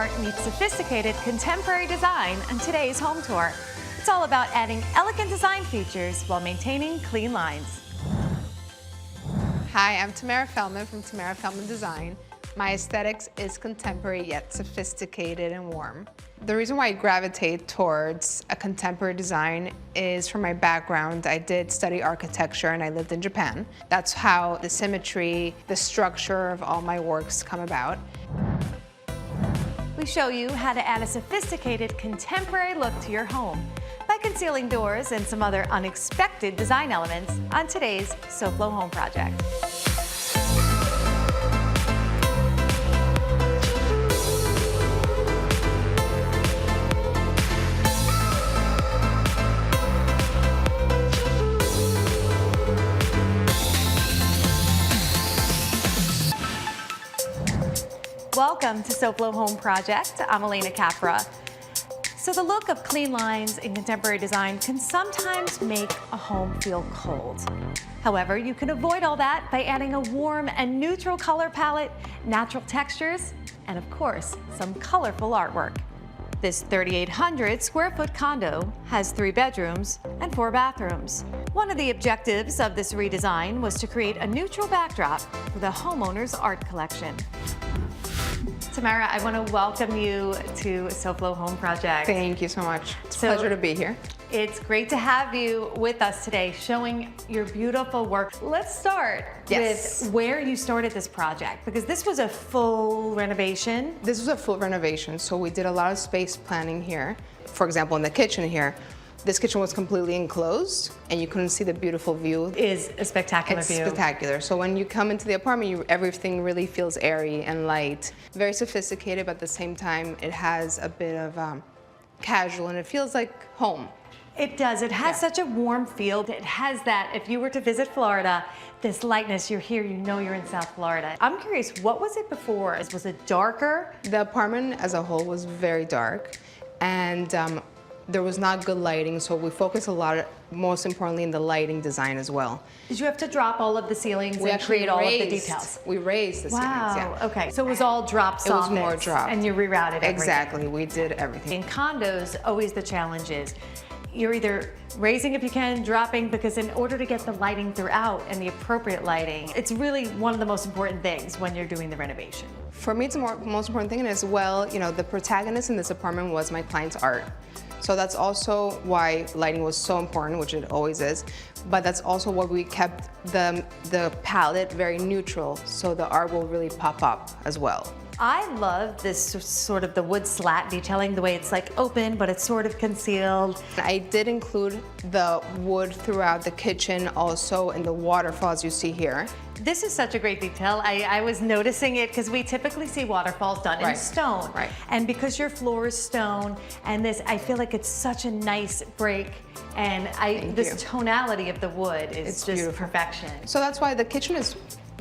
art meets sophisticated contemporary design on today's home tour. It's all about adding elegant design features while maintaining clean lines. Hi, I'm Tamara Feldman from Tamara Feldman Design. My aesthetics is contemporary yet sophisticated and warm. The reason why I gravitate towards a contemporary design is from my background. I did study architecture and I lived in Japan. That's how the symmetry, the structure of all my works come about. We show you how to add a sophisticated contemporary look to your home by concealing doors and some other unexpected design elements on today's SoFlo Home Project. Welcome to SoFlo Home Project. I'm Alena Capra. So the look of clean lines in contemporary design can sometimes make a home feel cold. However, you can avoid all that by adding a warm and neutral color palette, natural textures, and of course, some colorful artwork. This 3,800 square foot condo has 3 bedrooms and 4 bathrooms. One of the objectives of this redesign was to create a neutral backdrop for the homeowner's art collection. Tamara, I want to welcome you to SoFlo Home Project. Thank you so much. It's a pleasure to be here. It's great to have you with us today, showing your beautiful work. Let's start with where you started this project, because this was a full renovation. This was a full renovation, so we did a lot of space planning here. For example, in the kitchen here, this kitchen was completely enclosed and you couldn't see the beautiful view. It is a spectacular view. It's spectacular. So when you come into the apartment, everything really feels airy and light. Very sophisticated, but at the same time, it has a bit of casual and it feels like home. It does. It has such a warm feel. It has that, if you were to visit Florida, this lightness, you're here, you know you're in South Florida. I'm curious, what was it before? Was it darker? The apartment as a whole was very dark, and there was not good lighting, so we focused a lot, most importantly, in the lighting design as well. Did you have to drop all of the ceilings and create all of the details? We raised the ceilings, Wow, okay. So it was all drop soffits. It was more drop. And you rerouted everything. Exactly, we did everything. In condos, always the challenge is you're either raising if you can, dropping, because in order to get the lighting throughout and the appropriate lighting, it's really one of the most important things when you're doing the renovation. For me, it's the most important thing, and as well, you know, the protagonist in this apartment was my client's art. So that's also why lighting was so important, which it always is, but that's also why we kept the palette very neutral, so the art will really pop up as well. I love this sort of the wood slat detailing, the way it's like open, but it's sort of concealed. I did include the wood throughout the kitchen, also in the waterfalls you see here. This is such a great detail. I was noticing it because we typically see waterfalls done in stone. Right. And because your floor is stone, and this, I feel like it's such a nice break. And this tonality of the wood is just beautiful. Perfection. So that's why the kitchen is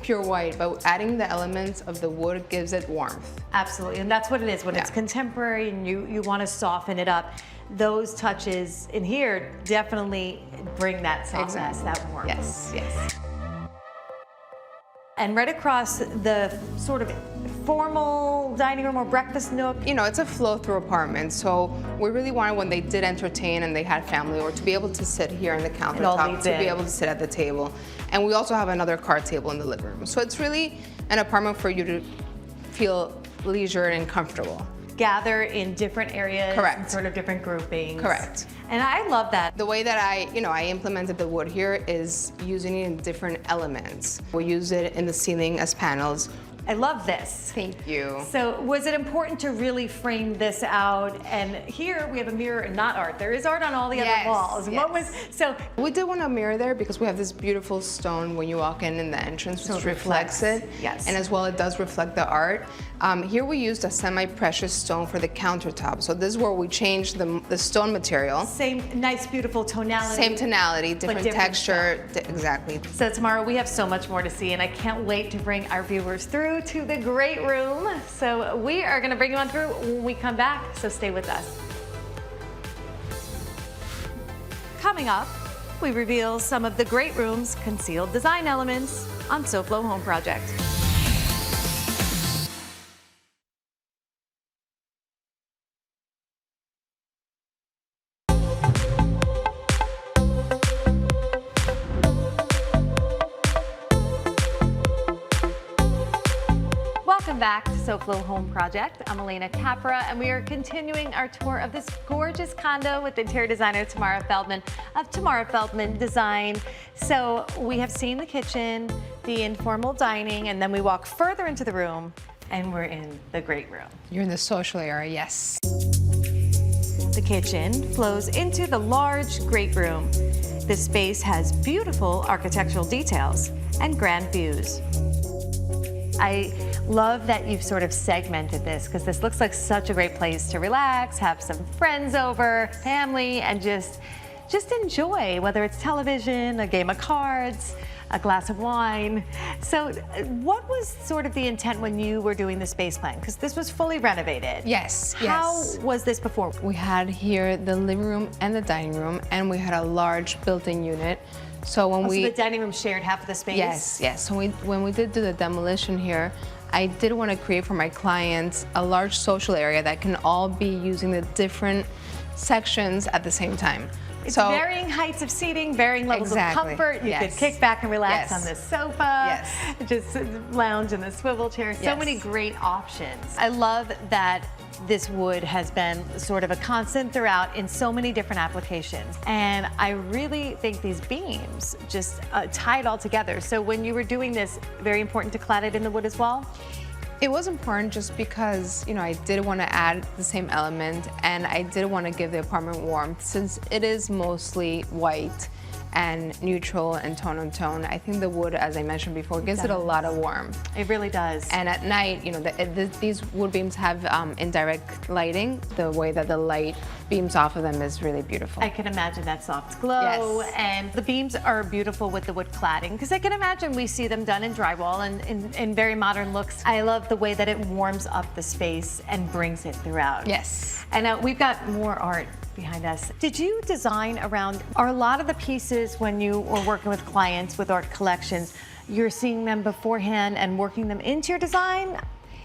pure white, but adding the elements of the wood gives it warmth. Absolutely, and that's what it is. When it's contemporary and you want to soften it up, those touches in here definitely bring that softness, that warmth. Yes, yes. And right across the sort of formal dining room or breakfast nook. You know, it's a flow-through apartment, so we really wanted when they did entertain and they had family, or to be able to sit here on the countertop, to be able to sit at the table. And we also have another card table in the living room. So it's really an apartment for you to feel leisure and comfortable. Gather in different areas. Correct. And sort of different groupings. Correct. And I love that. The way that I implemented the wood here is using it in different elements. We use it in the ceiling as panels. I love this. Thank you. So was it important to really frame this out? And here we have a mirror and not art. There is art on all the other walls. Yes. We did want a mirror there because we have this beautiful stone when you walk in the entrance, which reflects it. Yes. And as well, it does reflect the art. Here we used a semi-precious stone for the countertop. So this is where we changed the stone material. Same nice, beautiful tonality. Same tonality, different texture. Exactly. So tomorrow we have so much more to see, and I can't wait to bring our viewers through to the great room. So we are going to bring you on through when we come back, so stay with us. Coming up, we reveal some of the great room's concealed design elements on SoFlo Home Project. Welcome back to SoFlo Home Project. I'm Alena Capra, and we are continuing our tour of this gorgeous condo with interior designer Tamara Feldman of Tamara Feldman Design. So we have seen the kitchen, the informal dining, and then we walk further into the room, and we're in the great room. You're in the social area, yes. The kitchen flows into the large great room. This space has beautiful architectural details and grand views. I love that you've sort of segmented this because this looks like such a great place to relax, have some friends over, family, and just enjoy, whether it's television, a game of cards, a glass of wine. So what was sort of the intent when you were doing the space plan? Because this was fully renovated. Yes, How was this before? We had here the living room and the dining room, and we had a large built-in unit. So when So the dining room shared half of the space? Yes. So when we did do the demolition here, I did want to create for my clients a large social area that can all be using the different sections at the same time. It's varying heights of seating, varying levels of comfort. You could kick back and relax on this sofa, just lounge in the swivel chair. So many great options. I love that this wood has been sort of a constant throughout in so many different applications. And I really think these beams just tie it all together. So when you were doing this, very important to clad it in the wood as well? It was important just because, you know, I did want to add the same element, and I did want to give the apartment warmth since it is mostly white and neutral and tone on tone. I think the wood, as I mentioned before, gives it a lot of warmth. It really does. And at night, you know, these wood beams have indirect lighting. The way that the light beams off of them is really beautiful. I can imagine that soft glow. And the beams are beautiful with the wood cladding because I can imagine we see them done in drywall and in very modern looks. I love the way that it warms up the space and brings it throughout. Yes. And we've got more art behind us. Did you design around, are a lot of the pieces when you were working with clients with art collections, you're seeing them beforehand and working them into your design?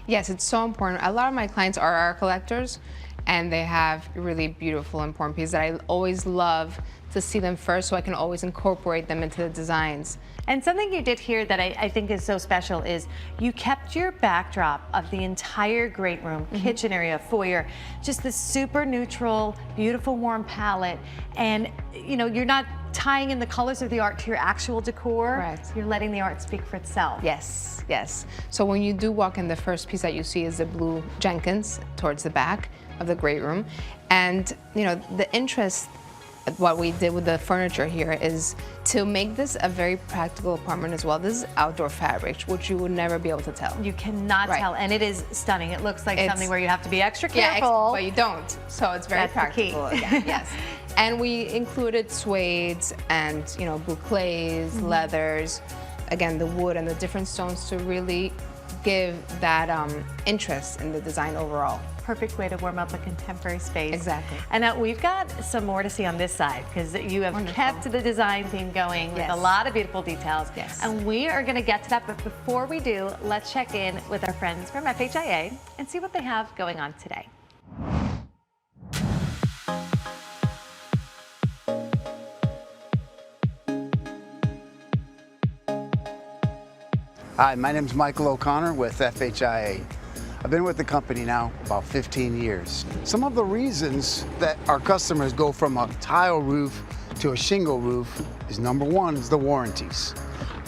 Yes, it's so important. A lot of my clients are art collectors, and they have really beautiful, important pieces that I always love to see them first so I can always incorporate them into the designs. And something you did here that I think is so special is you kept your backdrop of the entire great room, kitchen area, foyer, just this super neutral, beautiful, warm palette. And you know, you're not tying in the colors of the art to your actual decor. Correct. You're letting the art speak for itself. Yes, yes. So when you do walk in, the first piece that you see is the blue Jenkins towards the back of the great room. And you know, the interest, what we did with the furniture here is to make this a very practical apartment as well. This is outdoor fabric, which you would never be able to tell. You cannot tell, and it is stunning. It looks like something where you have to be extra careful. But you don't, so it's very practical. Again, yes. And we included suedes and, you know, bouclés, leathers, again, the wood and the different stones to really give that interest in the design overall. Perfect way to warm up a contemporary space. Exactly. And now we've got some more to see on this side because you have kept the design theme going with a lot of beautiful details. Yes. And we are going to get to that, but before we do, let's check in with our friends from FHIA and see what they have going on today. Hi, my name is Michael O'Connor with FHIA. I've been with the company now about 15 years. Some of the reasons that our customers go from a tile roof to a shingle roof is number one is the warranties.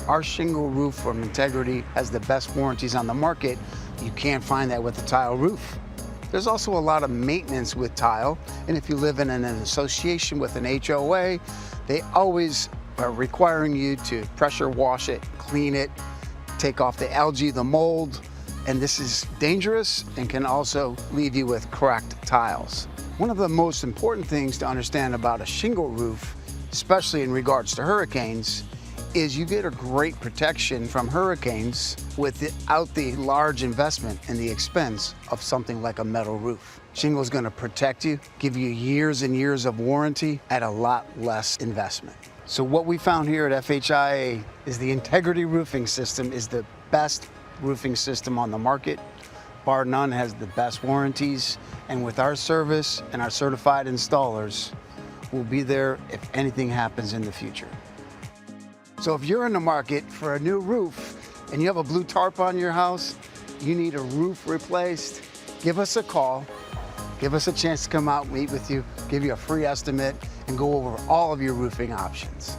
Our shingle roof from Integrity has the best warranties on the market. You can't find that with a tile roof. There's also a lot of maintenance with tile, and if you live in an association with an HOA, they always are requiring you to pressure wash it, clean it, take off the algae, the mold, and this is dangerous and can also leave you with cracked tiles. One of the most important things to understand about a shingle roof, especially in regards to hurricanes, is you get a great protection from hurricanes without the large investment and the expense of something like a metal roof. Shingle is going to protect you, give you years and years of warranty at a lot less investment. So what we found here at FHIA is the Integrity roofing system is the best roofing system on the market. Bar none, has the best warranties, and with our service and our certified installers, we'll be there if anything happens in the future. So if you're in the market for a new roof and you have a blue tarp on your house, you need a roof replaced, give us a call. Give us a chance to come out, meet with you, give you a free estimate, and go over all of your roofing options.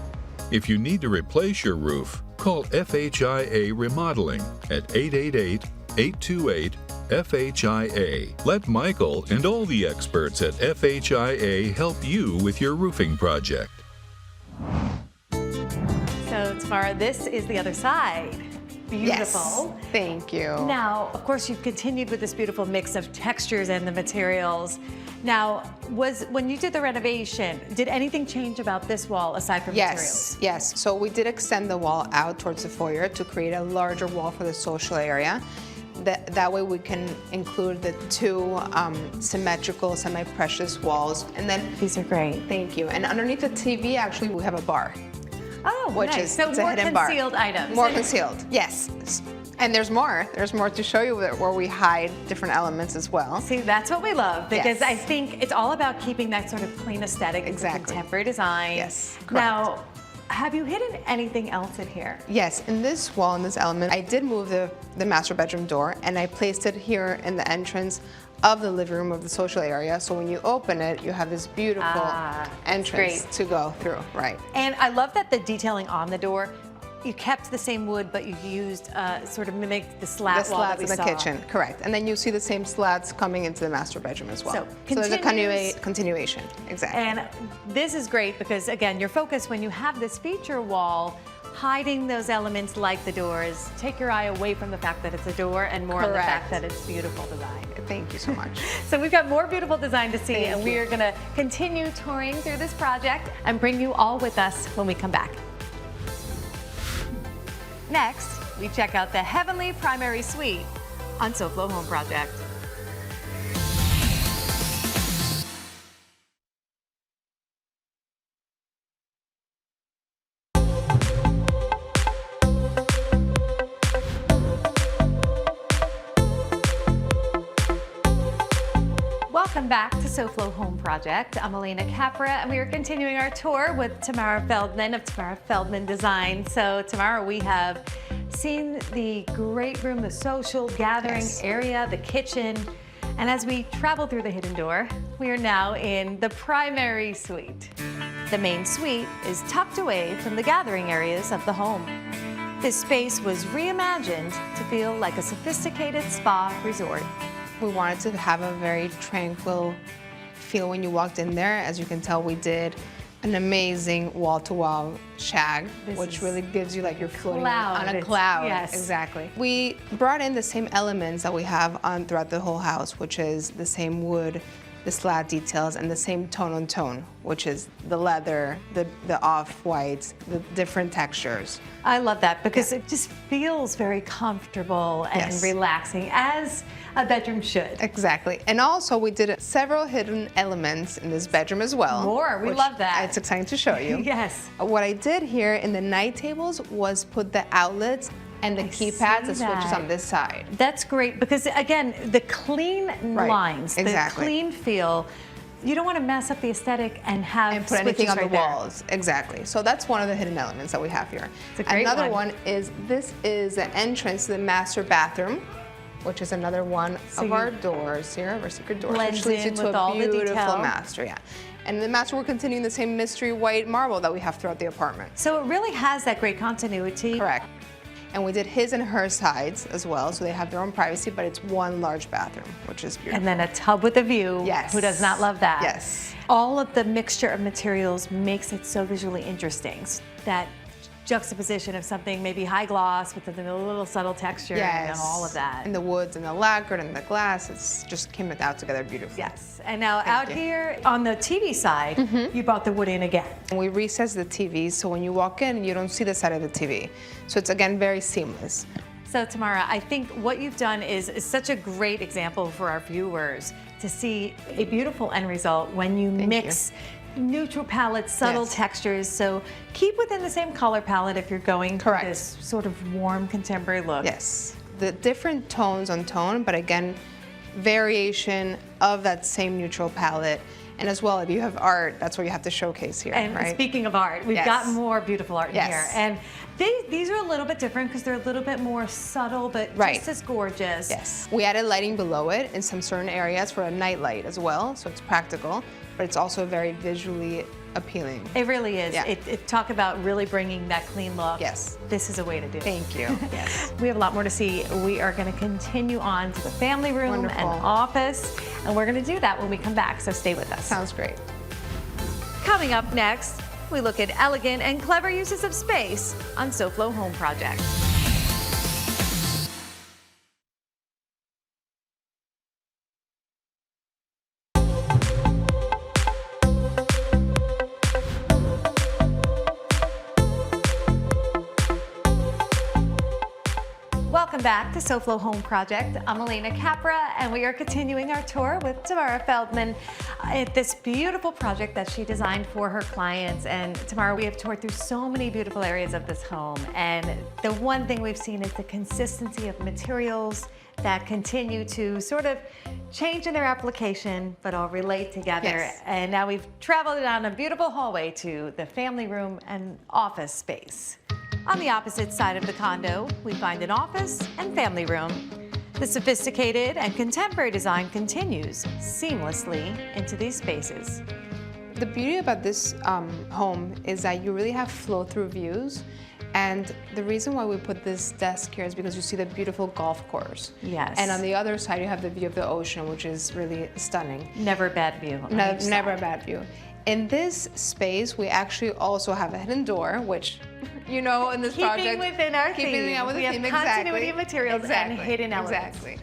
If you need to replace your roof, call FHIA Remodeling at 888-828-FHIA. Let Michael and all the experts at FHIA help you with your roofing project. So Tamara, this is the other side. Beautiful. Yes, thank you. Now, of course, you've continued with this beautiful mix of textures and the materials. Now, when you did the renovation, did anything change about this wall aside from materials? Yes. So we did extend the wall out towards the foyer to create a larger wall for the social area. That way we can include the two symmetrical, semi-precious walls. And then These are great. thank you. And underneath the TV, actually, we have a bar. Oh, Which nice. is So it's a more hidden bar. concealed items. More concealed, yes. And there's more. There's more to show you where we hide different elements as well. See, that's what we love because Yes. I think it's all about keeping that sort of clean aesthetic, Exactly. contemporary design. Yes, correct. Now, have you hidden anything else in here? Yes, in this wall, in this element, I did move the master bedroom door and I placed it here in the entrance of the living room of the social area. So when you open it, you have this beautiful entrance great. to go through, right? And I love that the detailing on the door, you kept the same wood, but you used sort of mimicked the slat The wall that slats we in the saw. kitchen, correct. And then you see the same slats coming into the master bedroom as well. So, there's a continues- continuation, exactly. And this is great because, again, your focus when you have this feature wall, hiding those elements like the doors, take your eye away from the fact that it's a door and more on the fact Correct. that it's beautiful design. Thank you so much. So we've got more beautiful design to see, Thank and we you. are going to continue touring through this project and bring you all with us when we come back. Next, we check out the Heavenly Primary Suite on SoFlo Home Project. Welcome back to SoFlo Home Project. I'm Alena Capra, and we are continuing our tour with Tamara Feldman of Tamara Feldman Design. So, Tamara, we have seen the great room, the social gathering Yes. area, the kitchen, and as we travel through the hidden door, we are now in the primary suite. The main suite is tucked away from the gathering areas of the home. This space was reimagined to feel like a sophisticated spa resort. We wanted to have a very tranquil feel when you walked in there. As you can tell, we did an amazing wall-to-wall shag, This which is really gives you like you're floating cloud. on a It's- cloud. yes. Exactly. We brought in the same elements that we have on throughout the whole house, which is the same wood, the slat details, and the same tone on tone, which is the leather, the off-whites, the different textures. I love that because it just feels very comfortable and Yes. relaxing, as a bedroom should. Exactly. And also we did several hidden elements in this bedroom as well. More. We which love that. It's exciting to show you. Yes. What I did here in the night tables was put the outlets and the keypads, see the switches that. on this side. That's great because, again, the clean Right. lines, Exactly. the clean feel, you don't want to mess up the aesthetic and have And put anything switches on the right there. walls. Exactly. So that's one of the hidden elements that we have here. It's a great Another one. is this is the entrance to the master bathroom, which is another one So of you- our doors here, of our secret doors, Blends which leads you in to with a all the beautiful detail. master. Yeah. And in the master, we're continuing the same mystery white marble that we have throughout the apartment. So it really has that great continuity. Correct. And we did his and her sides as well, so they have their own privacy, but it's one large bathroom, which is beautiful. And then a tub with a view. Yes. Who does not love that? Yes. All of the mixture of materials makes it so visually interesting. That juxtaposition of something maybe high gloss with a little subtle texture and all of that. And the woods and the lacquered and the glass, it's just came out together beautifully. Yes. And now out you. here on the TV side, you brought the wood in again. And we recessed the TV, so when you walk in, you don't see the side of the TV. So it's, again, very seamless. So Tamara, I think what you've done is such a great example for our viewers to see a beautiful end result when you mix neutral palettes, subtle Yes. textures. So keep within the same color palette if you're going for Correct. this sort of warm contemporary look. Yes. The different tones on tone, but again, variation of that same neutral palette. And as well, if you have art, that's where you have to showcase here, And right? speaking of art, we've Yes. got more beautiful art in Yes. here. And These are a little bit different because they're a little bit more subtle, but just as gorgeous. Yes. We added lighting below it in some certain areas for a night light as well, so it's practical, but it's also very visually appealing. It really is. Yeah. It talk about really bringing that clean look. Yes. This is a way to do it. Thank you. Yes. We have a lot more to see. We are going to continue on to the family room Wonderful. and office, and we're going to do that when we come back, so stay with us. Sounds great. Coming up next, we look at elegant and clever uses of space on SoFlo Home Project. Welcome back to SoFlo Home Project. I'm Alena Capra, and we are continuing our tour with Tamara Feldman at this beautiful project that she designed for her clients. And Tamara, we have toured through so many beautiful areas of this home, and the one thing we've seen is the consistency of materials that continue to sort of change in their application, but all relate together. Yes. And now we've traveled down a beautiful hallway to the family room and office space. On the opposite side of the condo, we find an office and family room. The sophisticated and contemporary design continues seamlessly into these spaces. The beauty about this home is that you really have flow-through views. And the reason why we put this desk here is because you see the beautiful golf course. Yes. And on the other side, you have the view of the ocean, which is really stunning. Never a bad view. on No, each never a side. bad view. In this space, we actually also have a hidden door, which, you know, in this project. Keeping within our keeping theme. with we the have theme, continuity exactly. of materials and hidden elements. Exactly.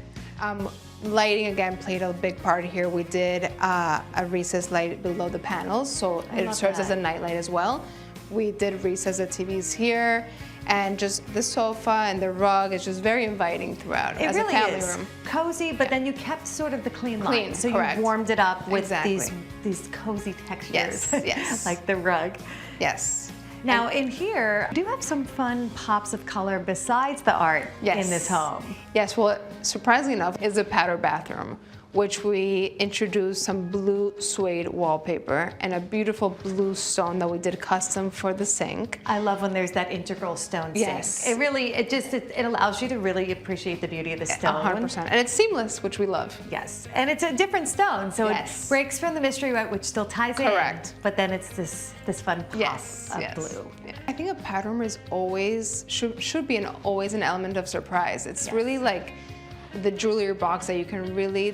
Lighting, again, played a big part here. We did a recessed light below the panels, so it love serves as a that. night light as well. We did recess the TVs here, and just the sofa and the rug is just very inviting throughout It as really a family is room. cozy, but then you kept sort of the clean line. So correct. you warmed it up with Exactly. these cozy textures. Yes, yes. Like the rug. Yes. Now in here, we do have some fun pops of color besides the art in this home. Yes, well, surprisingly enough, is a powder bathroom, which we introduced some blue suede wallpaper and a beautiful blue stone that we did custom for the sink. I love when there's that integral stone Yes. sink. It really, it allows you to really appreciate the beauty of the stone. 100%. And it's seamless, which we love. Yes, and it's a different stone, so Yes. it breaks from the mystery white, which still ties in. Correct. But then it's this fun pop of blue. Yeah. I think a powder room is always, should be always an element of surprise. It's Yes. really like the jewelry box that you can really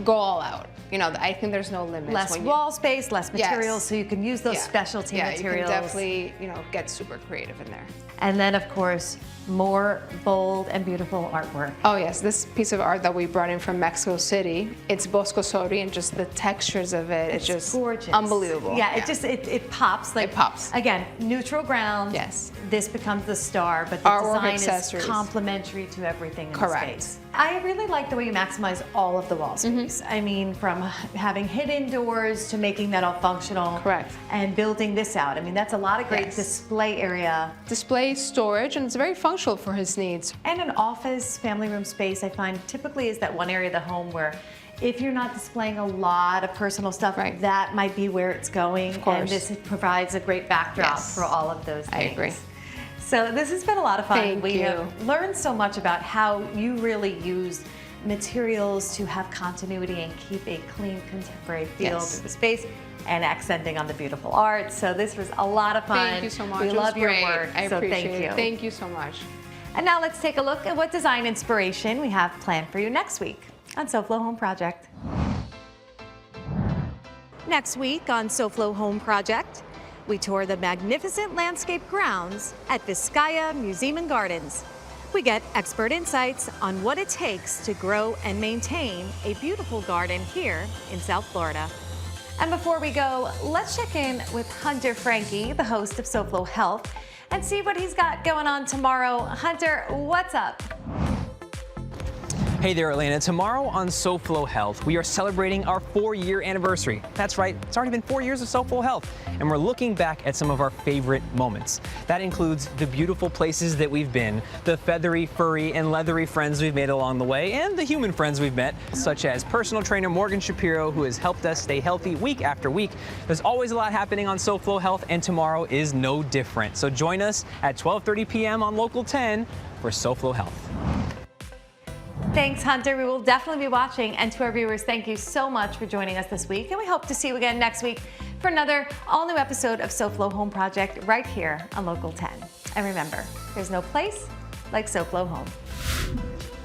go all out. You know, I think there's no limits. Less when you- wall space, less materials, Yes. so you can use those Yeah. specialty yeah, materials. you can definitely, get super creative in there. And then, of course, more bold and beautiful artwork. Oh yes, this piece of art that we brought in from Mexico City, it's Bosco Sori, and just the textures of it, it's just gorgeous. unbelievable. Yeah, it pops. Like, It pops. Again, neutral ground. Yes. This becomes the star, but the Artwork, design accessories. is complementary to everything in Correct. the space. I really like the way you maximize all of the wall space. I mean, from having hidden doors to making that all functional. Correct. And building this out. I mean, that's a lot of great Yes. display area. Display, storage, and it's very functional for his needs. And an office, family room space, I find typically is that one area of the home where if you're not displaying a lot of personal stuff, Right. that might be where it's going. Of course. And this provides a great backdrop Yes. for all of those I things. agree. So this has been a lot of fun. Thank we you. have learned so much about how you really use materials to have continuity and keep a clean contemporary feel Yes. to the space and accenting on the beautiful art. So this was a lot of fun. Thank you so much. We It was love your great. work. I so appreciate thank you. it. Thank you so much. And now let's take a look at what design inspiration we have planned for you next week on SoFlo Home Project. Next week on SoFlo Home Project, we tour the magnificent landscape grounds at Vizcaya Museum and Gardens. We get expert insights on what it takes to grow and maintain a beautiful garden here in South Florida. And before we go, let's check in with Hunter Frankie, the host of SoFlo Health, and see what he's got going on tomorrow. Hunter, what's up? Hey there, Alena. Tomorrow on SoFlo Health, we are celebrating our 4-year anniversary. That's right, it's already been 4 years of SoFlo Health, and we're looking back at some of our favorite moments. That includes the beautiful places that we've been, the feathery, furry, and leathery friends we've made along the way, and the human friends we've met, such as personal trainer Morgan Shapiro, who has helped us stay healthy week after week. There's always a lot happening on SoFlo Health, and tomorrow is no different. So join us at 12:30 p.m. on Local 10 for SoFlo Health. Thanks, Hunter. We will definitely be watching. And to our viewers, thank you so much for joining us this week. And we hope to see you again next week for another all-new episode of SoFlo Home Project right here on Local 10. And remember, there's no place like SoFlo Home.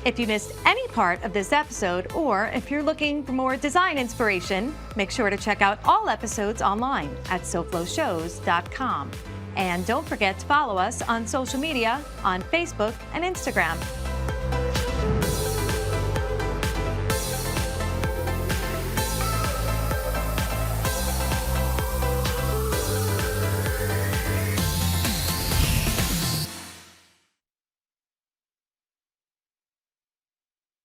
If you missed any part of this episode, or if you're looking for more design inspiration, make sure to check out all episodes online at SoFloShows.com. And don't forget to follow us on social media on Facebook and Instagram.